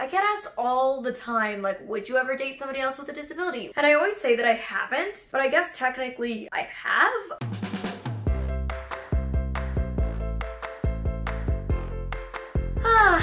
I get asked all the time, like, would you ever date somebody else with a disability? And I always say that I haven't, but I guess technically I have.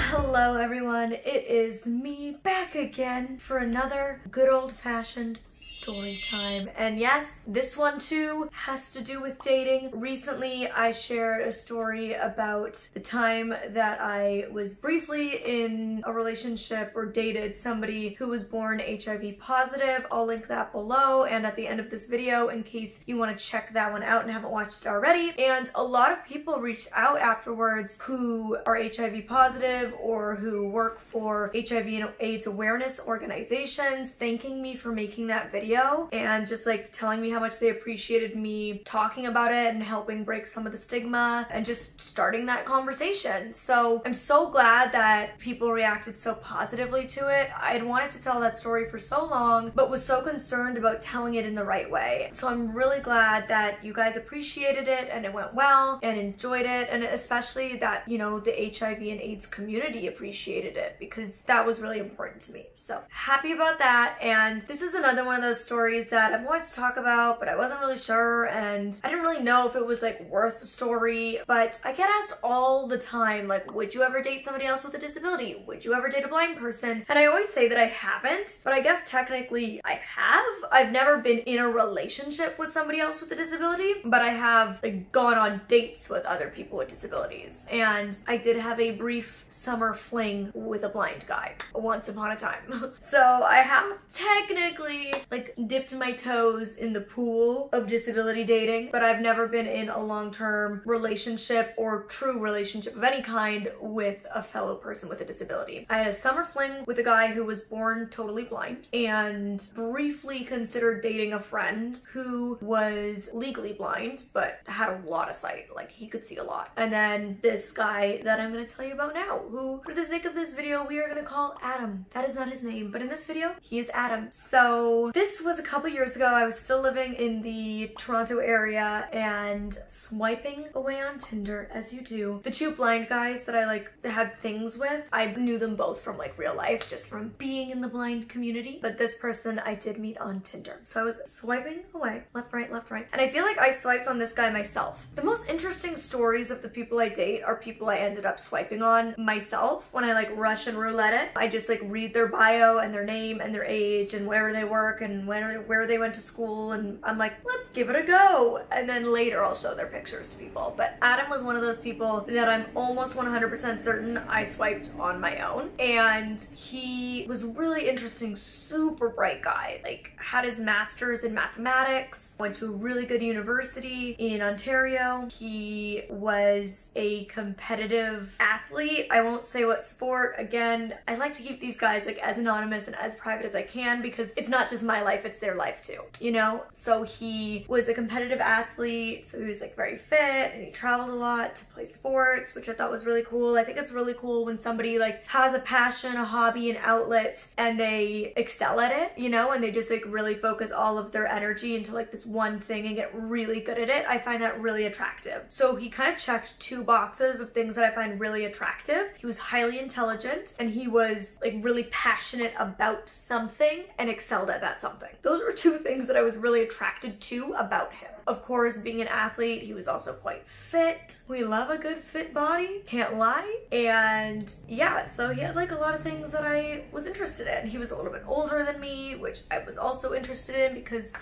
Hello everyone, it is me back again for another good old-fashioned story time. And yes, this one too has to do with dating. Recently I shared a story about the time that I was briefly in a relationship or dated somebody who was born HIV positive. I'll link that below and at the end of this video in case you want to check that one out and haven't watched it already. And a lot of people reached out afterwards who are HIV positive or who work for HIV and AIDS awareness organizations, thanking me for making that video and just like telling me how much they appreciated me talking about it and helping break some of the stigma and just starting that conversation. So I'm so glad that people reacted so positively to it. I'd wanted to tell that story for so long, but was so concerned about telling it in the right way. So I'm really glad that you guys appreciated it and it went well and enjoyed it, and especially that, you know, the HIV and AIDS community appreciated it because that was really important to me. So happy about that. And this is another one of those stories that I've wanted to talk about, but I wasn't really sure and I didn't really know if it was like worth the story. But I get asked all the time, like, would you ever date somebody else with a disability? Would you ever date a blind person? And I always say that I haven't, but I guess technically I have. I've never been in a relationship with somebody else with a disability, but I have like gone on dates with other people with disabilities. And I did have a brief summer fling with a blind guy once upon a time. So I have technically like dipped my toes in the pool of disability dating, but I've never been in a long-term relationship or true relationship of any kind with a fellow person with a disability. I had a summer fling with a guy who was born totally blind and briefly considered dating a friend who was legally blind but had a lot of sight, like he could see a lot. And then this guy that I'm going to tell you about now, who for the sake of this video we are going to call Adam. That is not his name, but in this video he is Adam. So this was a couple years ago. I was still living in the Toronto area and swiping away on Tinder as you do. The two blind guys that I like had things with, I knew them both from like real life, just from being in the blind community, but this person I did meet on Tinder. So I was swiping away, left, right, and I feel like I swiped on this guy myself. The most interesting stories of the people I date are people I ended up swiping on myself when I like Russian roulette it. I just like read their bio and their name and their age and where they work and where they went to school, and I'm like, let's give it a go. And then later I'll show their pictures to people. But Adam was one of those people that I'm almost 100% certain I swiped on my own. And he was really interesting, super bright guy, like had his master's in mathematics, went to a really good university in Ontario. He was a competitive athlete. I won't say what sport. Again, I like to keep these guys like as anonymous and as private as I can because it's not just my life, it's their life too, you know? So he was a competitive athlete, so he was like very fit and he traveled a lot to play sports, which I thought was really cool. I think it's really cool when somebody like has a passion, a hobby, an outlet, and they excel at it, you know, and they just like really focus all of their energy into like this one thing and get really good at it. I find that really attractive. So he kind of checked two boxes of things that I find really attractive. He was highly intelligent and he was like really passionate about something and excelled at that something. Those were two things that I was really attracted to about him. Of course, being an athlete, he was also quite fit. We love a good fit body, can't lie. And yeah, so he had like a lot of things that I was interested in. He was a little bit older than me, which I was also interested in because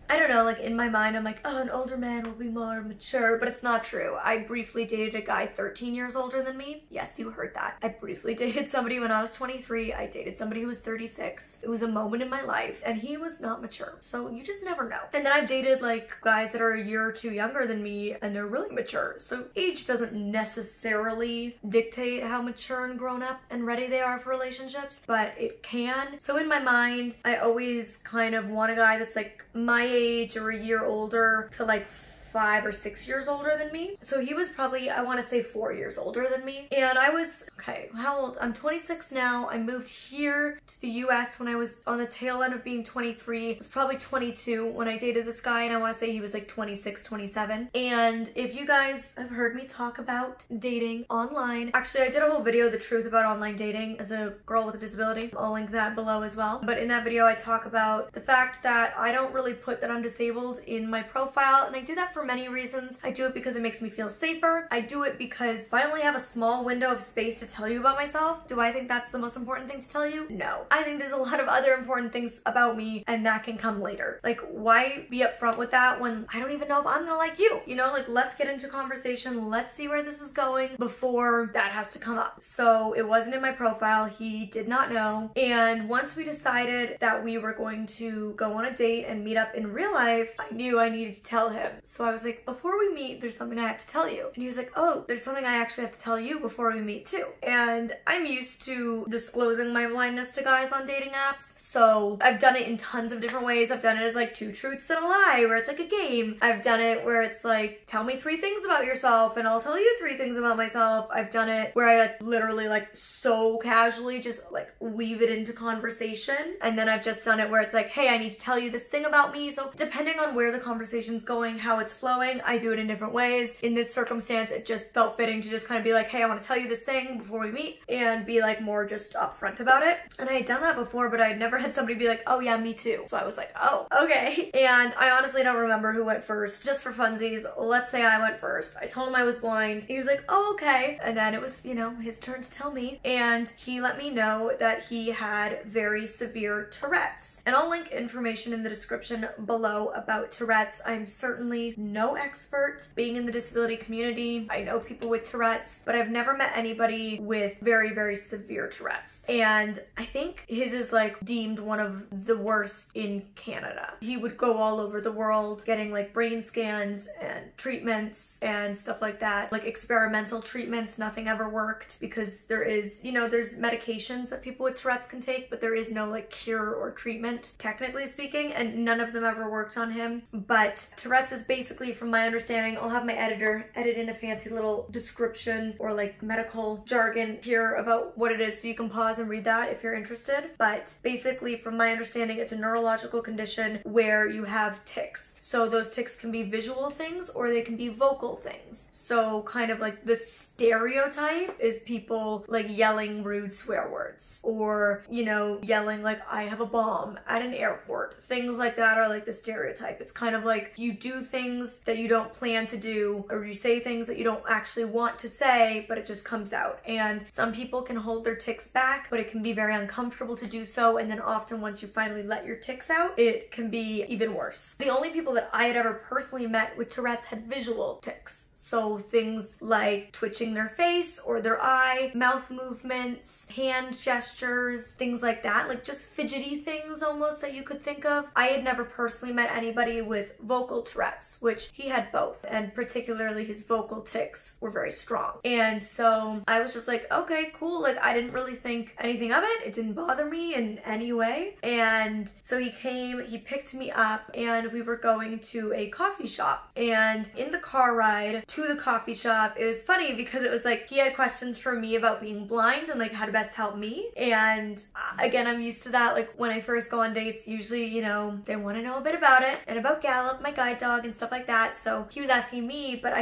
I don't know, like in my mind, I'm like, oh, an older man will be more mature, but it's not true. I briefly dated a guy 13 years older than me. Yes, you heard that. I briefly dated somebody when I was 23. I dated somebody who was 36. It was a moment in my life and he was not mature. So you just never know. And then I've dated like guys that are a year or two younger than me and they're really mature. So age doesn't necessarily dictate how mature and grown up and ready they are for relationships, but it can. So in my mind, I always kind of want a guy that's like my age or a year older to like 5 or 6 years older than me. So he was probably, I want to say 4 years older than me. And I was, okay, how old? I'm 26 now. I moved here to the US when I was on the tail end of being 23. I was probably 22 when I dated this guy, and I want to say he was like 26, 27. And if you guys have heard me talk about dating online, actually I did a whole video, The Truth About Online Dating as a girl with a disability. I'll link that below as well. But in that video I talk about the fact that I don't really put that I'm disabled in my profile, and I do that for many reasons. I do it because it makes me feel safer. I do it because if I only have a small window of space to tell you about myself, do I think that's the most important thing to tell you? No. I think there's a lot of other important things about me, and that can come later. Like, why be upfront with that when I don't even know if I'm gonna like you? You know, like, let's get into conversation, let's see where this is going before that has to come up. So it wasn't in my profile, he did not know, and once we decided that we were going to go on a date and meet up in real life, I knew I needed to tell him. So I was like, before we meet, there's something I have to tell you. And he was like, oh, there's something I actually have to tell you before we meet too. And I'm used to disclosing my blindness to guys on dating apps, so I've done it in tons of different ways. I've done it as like 2 truths and a lie, where it's like a game. I've done it where it's like, tell me 3 things about yourself and I'll tell you 3 things about myself. I've done it where I like literally like so casually just like weave it into conversation. And then I've just done it where it's like, hey, I need to tell you this thing about me. So depending on where the conversation's going, how it's flowing, I do it in different ways. In this circumstance, it just felt fitting to just kind of be like, hey, I want to tell you this thing before we meet, and be like more just upfront about it. And I had done that before, but I'd never had somebody be like, oh yeah, me too. So I was like, oh, okay. And I honestly don't remember who went first. Just for funsies, let's say I went first. I told him I was blind. He was like, oh, okay. And then it was, you know, his turn to tell me. And he let me know that he had very severe Tourette's. And I'll link information in the description below about Tourette's. I'm certainly no expert. Being in the disability community, I know people with Tourette's, but I've never met anybody with very, very severe Tourette's. And I think his is like deemed one of the worst in Canada. He would go all over the world getting like brain scans and treatments and stuff like that, like experimental treatments. Nothing ever worked because there is, you know, there's medications that people with Tourette's can take, but there is no like cure or treatment, technically speaking, and none of them ever worked on him. But Tourette's is basically, from my understanding, I'll have my editor edit in a fancy little description or like medical jargon here about what it is, so you can pause and read that if you're interested. But basically, from my understanding, it's a neurological condition where you have tics. So those tics can be visual things or they can be vocal things. So kind of like the stereotype is people like yelling rude swear words, or, you know, yelling like, I have a bomb at an airport. Things like that are like the stereotype. It's kind of like you do things that you don't plan to do, or you say things that you don't actually want to say, but it just comes out. And some people can hold their tics back, but it can be very uncomfortable to do so. And then often once you finally let your tics out, it can be even worse. The only people that I had ever personally met with Tourette's had visual tics. So things like twitching their face or their eye, mouth movements, hand gestures, things like that, like just fidgety things almost that you could think of. I had never personally met anybody with vocal Tourette's, which he had both, and particularly his vocal tics were very strong. And so I was just like, okay, cool. Like, I didn't really think anything of it. It didn't bother me in any way. And so he came, he picked me up, and we were going to a coffee shop. And in the car ride to the coffee shop, it was funny because it was like he had questions for me about being blind and like how to best help me. And again, I'm used to that. Like when I first go on dates, usually, you know, they want to know a bit about it and about Gallup, my guide dog, and stuff like that. So he was asking me, but I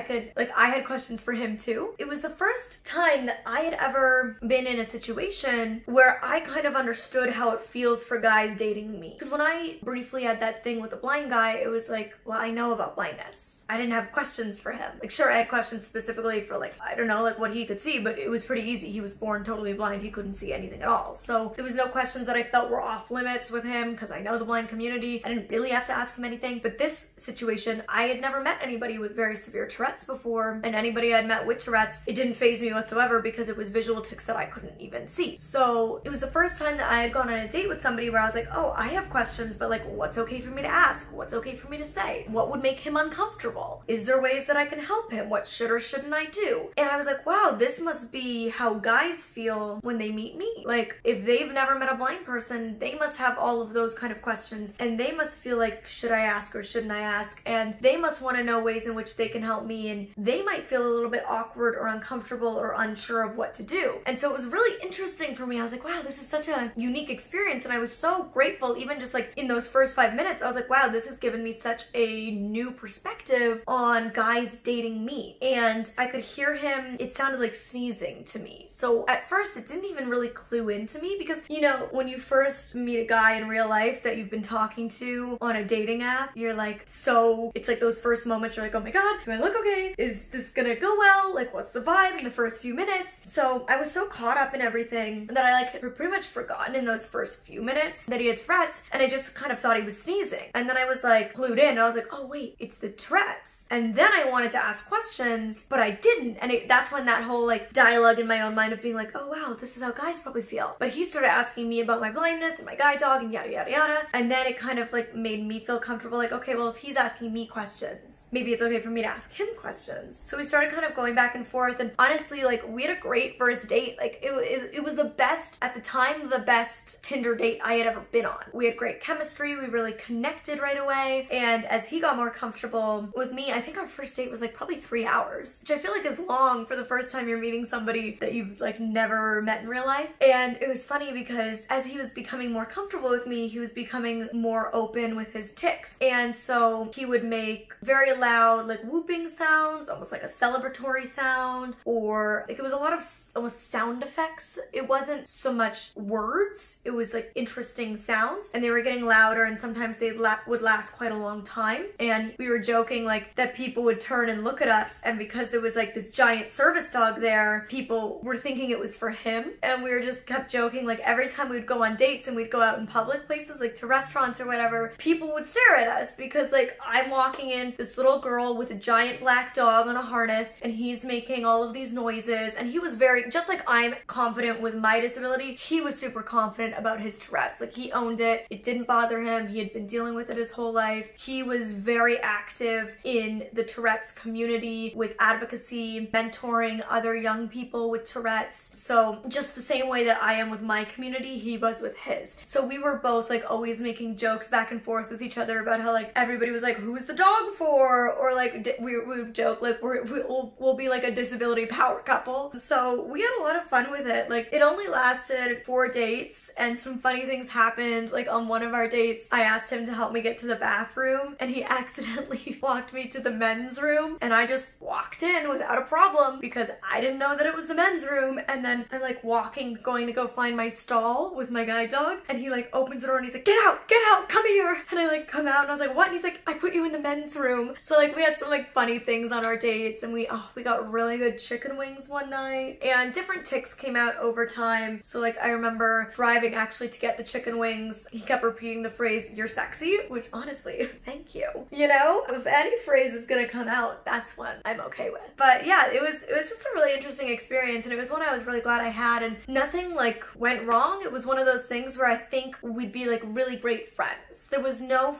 had questions for him too. It was the first time that I had ever been in a situation where I kind of understood how it feels for guys dating me. Because when I briefly had that thing with a blind guy, it was like, well, I know about blindness. I didn't have questions for him. Like, sure, I had questions specifically for like, I don't know, like what he could see, but it was pretty easy. He was born totally blind. He couldn't see anything at all. So there was no questions that I felt were off limits with him because I know the blind community. I didn't really have to ask him anything. But this situation, I had never met anybody with very severe Tourette's before, and anybody I'd met with Tourette's, it didn't faze me whatsoever because it was visual tics that I couldn't even see. So it was the first time that I had gone on a date with somebody where I was like, oh, I have questions, but like, what's okay for me to ask? What's okay for me to say? What would make him uncomfortable? uncomfortable? Is there ways that I can help him? What should or shouldn't I do? And I was like, wow, this must be how guys feel when they meet me. Like, if they've never met a blind person, they must have all of those kind of questions, and they must feel like, should I ask or shouldn't I ask? And they must want to know ways in which they can help me, and they might feel a little bit awkward or uncomfortable or unsure of what to do. And so it was really interesting for me. I was like, wow, this is such a unique experience, and I was so grateful. Even just like in those first 5 minutes, I was like, wow, this has given me such a new perspective on guys dating me. And I could hear him, it sounded like sneezing to me. So at first it didn't even really clue into me, because you know, when you first meet a guy in real life that you've been talking to on a dating app, you're like, so it's like those first moments, you're like, oh my god, do I look okay? Is this gonna go well? Like, what's the vibe in the first few minutes? So I was so caught up in everything that I like had pretty much forgotten in those first few minutes that he had Tourette's, and I just kind of thought he was sneezing. And then I was like clued in, and I was like, oh wait, it's the Tourette's. And then I wanted to ask questions, but I didn't. And that's when that whole like dialogue in my own mind of being like, oh wow, this is how guys probably feel. But he started asking me about my blindness and my guide dog and yada yada yada. And then it kind of like made me feel comfortable, like, okay, well, if he's asking me questions, maybe it's okay for me to ask him questions. So we started kind of going back and forth, and honestly, like, we had a great first date. Like, it was the best, at the time, the best Tinder date I had ever been on. We had great chemistry, we really connected right away, and as he got more comfortable with me, I think our first date was like probably 3 hours, which I feel like is long for the first time you're meeting somebody that you've like never met in real life. And it was funny because as he was becoming more comfortable with me, he was becoming more open with his tics. And so he would make very loud like whooping sounds, almost like a celebratory sound, or like it was a lot of almost sound effects. It wasn't so much words, it was like interesting sounds, and they were getting louder, and sometimes they would last quite a long time. And we were joking like that people would turn and look at us, and because there was like this giant service dog there, people were thinking it was for him. And we were just kept joking, like every time we would go on dates and we'd go out in public places, like to restaurants or whatever, people would stare at us because like I'm walking in, this little girl with a giant black dog on a harness, and he's making all of these noises, and he was very, just like I'm confident with my disability, he was super confident about his Tourette's. Like, he owned it, it didn't bother him, he had been dealing with it his whole life. He was very active in the Tourette's community with advocacy, mentoring other young people with Tourette's. So just the same way that I am with my community, he was with his. So we were both like always making jokes back and forth with each other about how like everybody was like, who's the dog for? Or like we would joke like we'll be like a disability power couple. So we had a lot of fun with it. Like, it only lasted 4 dates, and some funny things happened. Like, on one of our dates, I asked him to help me get to the bathroom, and he accidentally walked me to the men's room, and I just walked in without a problem because I didn't know that it was the men's room. And then I'm like walking, going to go find my stall with my guide dog, and he like opens the door and he's like, get out, come here. And I like come out, and I was like, what? And he's like, I put you in the men's room. So like we had some like funny things on our dates, and we got really good chicken wings one night, and different tics came out over time. So like I remember driving actually to get the chicken wings, he kept repeating the phrase, you're sexy, which honestly, thank you. You know, if any phrase is gonna come out, that's one I'm okay with. But yeah, it was just a really interesting experience, and it was one I was really glad I had, and nothing like went wrong. It was one of those things where I think we'd be like really great friends. There was no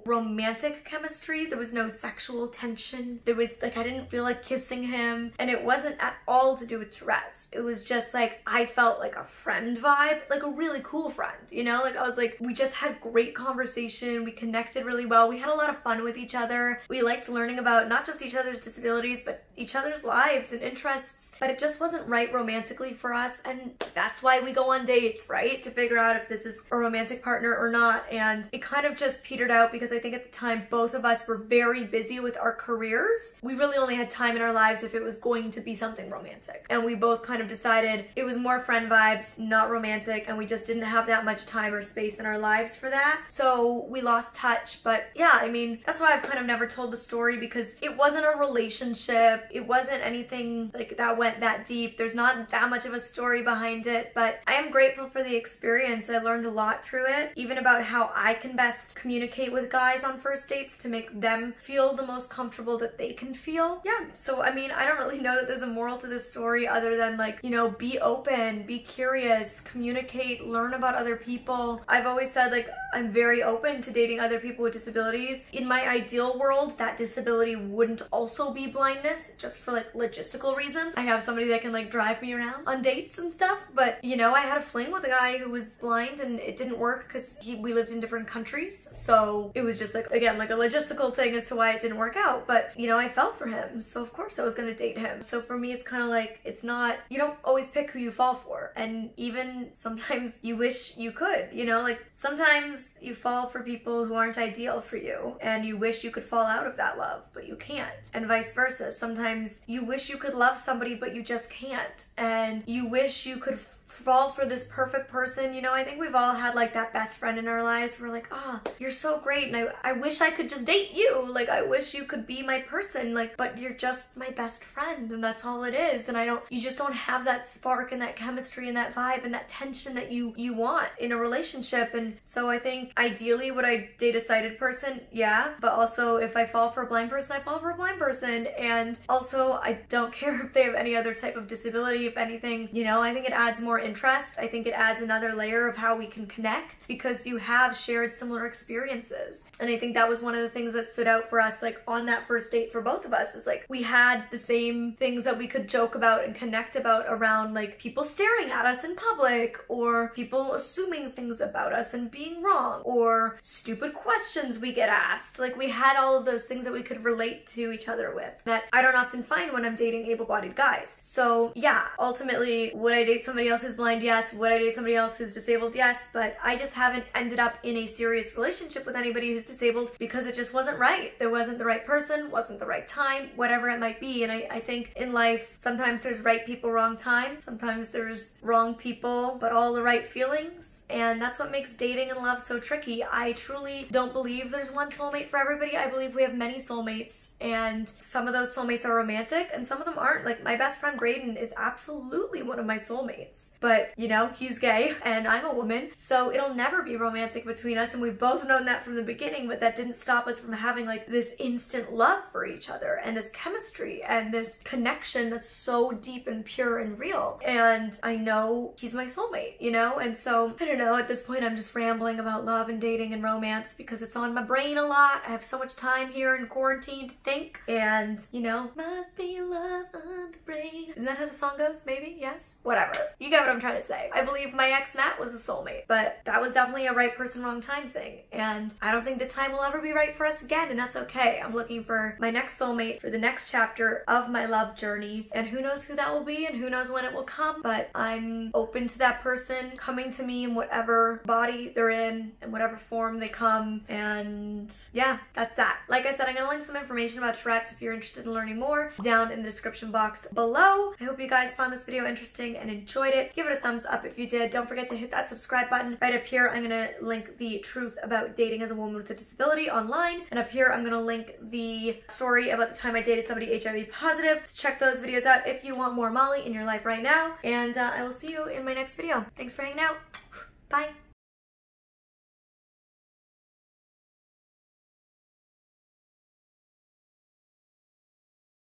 romantic chemistry, there was no sexual tension, there was like, I didn't feel like kissing him, and it wasn't at all to do with Tourette's. It was just like, I felt like a friend vibe, like a really cool friend, you know? Like, I was like, we just had great conversation, we connected really well, we had a lot of fun with each other, we liked learning about not just each other's disabilities, but each other's lives and interests, but it just wasn't right romantically for us, and that's why we go on dates, right? To figure out if this is a romantic partner or not. And it kind of just petered out because I think at the time both of us were very busy with our careers. We really only had time in our lives if it was going to be something romantic, and we both kind of decided it was more friend vibes, not romantic, and we just didn't have that much time or space in our lives for that. So we lost touch. But yeah, I mean, that's why I've kind of never told the story, because it wasn't a relationship, it wasn't anything like that went that deep. There's not that much of a story behind it, but I am grateful for the experience. I learned a lot through it, even about how I can best communicate with guys on first dates soulmates to make them feel the most comfortable that they can feel. Yeah, so I mean, I don't really know that there's a moral to this story other than like, you know, be open, be curious, communicate, learn about other people. I've always said like, I'm very open to dating other people with disabilities. In my ideal world, that disability wouldn't also be blindness, just for like logistical reasons. I have somebody that can like drive me around on dates and stuff, but you know, I had a fling with a guy who was blind and it didn't work because we lived in different countries. So it was just like, again, like a logistical thing as to why it didn't work out. But you know, I fell for him. So of course I was gonna date him. So for me, it's kind of like, it's not, you don't always pick who you fall for. And even sometimes you wish you could, you know, like sometimes you fall for people who aren't ideal for you and you wish you could fall out of that love, but you can't. And vice versa. Sometimes you wish you could love somebody, but you just can't. And you wish you could fall for this perfect person. You know, I think we've all had like that best friend in our lives. We're like, oh, you're so great and I wish I could just date you. Like, I wish you could be my person, like, but you're just my best friend and that's all it is. And you just don't have that spark and that chemistry and that vibe and that tension that you want in a relationship. And so I think ideally would I date a sighted person? Yeah. But also if I fall for a blind person, I fall for a blind person. And also I don't care if they have any other type of disability. If anything, you know, I think it adds more interest. I think it adds another layer of how we can connect because you have shared similar experiences. And I think that was one of the things that stood out for us, like on that first date for both of us, is like we had the same things that we could joke about and connect about around like people staring at us in public or people assuming things about us and being wrong or stupid questions we get asked. Like we had all of those things that we could relate to each other with that I don't often find when I'm dating able-bodied guys. So yeah, ultimately, would I date somebody else who's blind? Yes. Would I date somebody else who's disabled? Yes. But I just haven't ended up in a serious relationship with anybody who's disabled because it just wasn't right. There wasn't the right person, wasn't the right time, whatever it might be. And I think in life, sometimes there's right people, wrong time. Sometimes there's wrong people, but all the right feelings. And that's what makes dating and love so tricky. I truly don't believe there's one soulmate for everybody. I believe we have many soulmates, and some of those soulmates are romantic and some of them aren't. Like my best friend Braden is absolutely one of my soulmates, but you know, he's gay and I'm a woman, so it'll never be romantic between us, and we've both known that from the beginning, but that didn't stop us from having like this instant love for each other and this chemistry and this connection that's so deep and pure and real. And I know he's my soulmate, you know? And so I don't know, at this point I'm just rambling about love and dating and romance because it's on my brain a lot. I have so much time here in quarantine to think, and you know, must be love on the brain. Isn't that how the song goes? Maybe? Yes? Whatever. You get what I'm trying to say. I believe my ex Matt was a soulmate, but that was definitely a right person, wrong time thing. And I don't think the time will ever be right for us again, and that's okay. I'm looking for my next soulmate for the next chapter of my love journey, and who knows who that will be and who knows when it will come, but I'm open to that person coming to me in whatever body they're in whatever form they come. And yeah, that's that. Like I said, I'm gonna link some information about Tourette's if you're interested in learning more down in the description box below. I hope you guys found this video interesting and enjoyed it. Give it a thumbs up if you did. Don't forget to hit that subscribe button. Right up here, I'm gonna link the truth about dating as a woman with a disability online, and up here I'm gonna link the story about the time I dated somebody HIV positive. So check those videos out if you want more Molly in your life right now, and I will see you in my next video. Thanks for hanging out. Bye.